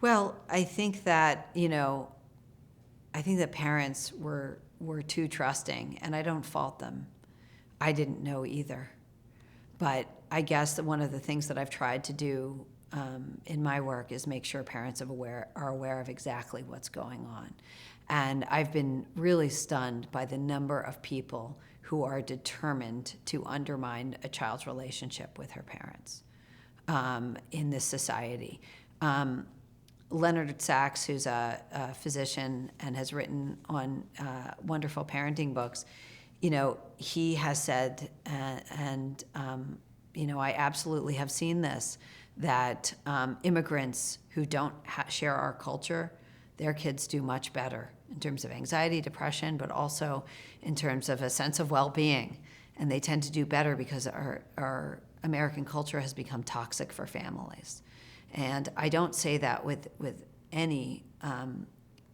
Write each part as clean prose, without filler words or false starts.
Well, I think that, parents were too trusting, and I don't fault them. I didn't know either. But I guess that one of the things that I've tried to do in my work is make sure parents are aware of exactly what's going on. And I've been really stunned by the number of people who are determined to undermine a child's relationship with her parents in this society. Leonard Sachs, who's a physician and has written on wonderful parenting books, he has said, and I absolutely have seen this, that immigrants who don't share our culture, their kids do much better in terms of anxiety, depression, but also in terms of a sense of well-being. And they tend to do better because our American culture has become toxic for families. And I don't say that with any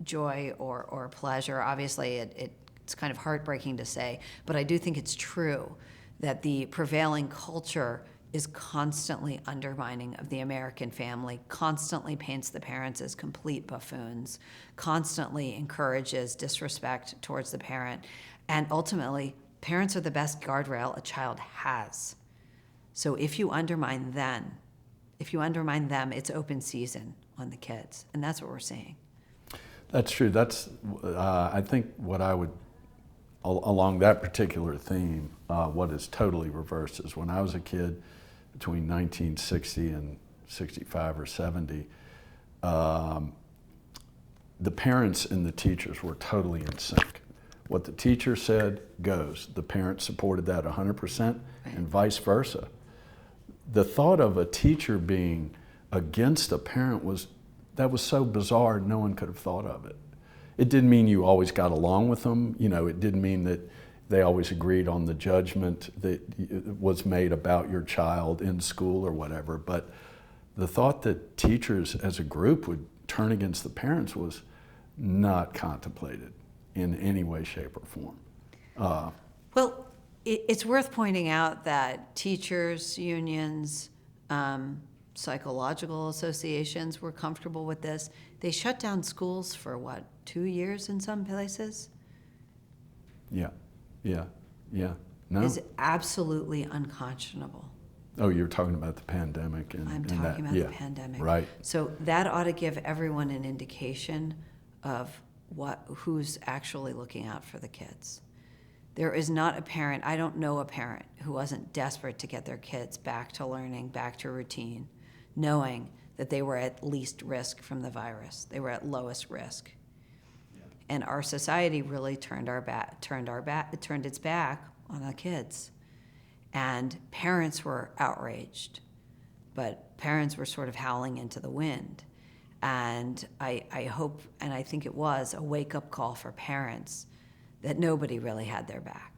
joy or pleasure. Obviously, it's kind of heartbreaking to say, but I do think it's true that the prevailing culture is constantly undermining of the American family, constantly paints the parents as complete buffoons, constantly encourages disrespect towards the parent, and ultimately, parents are the best guardrail a child has. So if you undermine them, it's open season on the kids, and that's what we're seeing. That's true. That's, I think what I would, along that particular theme, what is totally reversed is when I was a kid, between 1960 and 65 or 70, the parents and the teachers were totally in sync. What the teacher said goes. The parents supported that 100%, and vice versa. The thought of a teacher being against a parent was so bizarre, no one could have thought of it. It didn't mean you always got along with them. It didn't mean that they always agreed on the judgment that was made about your child in school or whatever. But the thought that teachers as a group would turn against the parents was not contemplated in any way, shape, or form. Well, it's worth pointing out that teachers, unions, psychological associations were comfortable with this. They shut down schools for 2 years in some places? Yeah. No. Is absolutely unconscionable. Oh, you're talking about the pandemic. I'm talking about the pandemic. Right. So that ought to give everyone an indication of who's actually looking out for the kids. There is not a parent, I don't know a parent who wasn't desperate to get their kids back to learning, back to routine, knowing that they were at least risk from the virus. They were at lowest risk. And our society really turned its back on the kids. And parents were outraged, but parents were sort of howling into the wind. And I hope, and I think it was, a wake-up call for parents that nobody really had their back.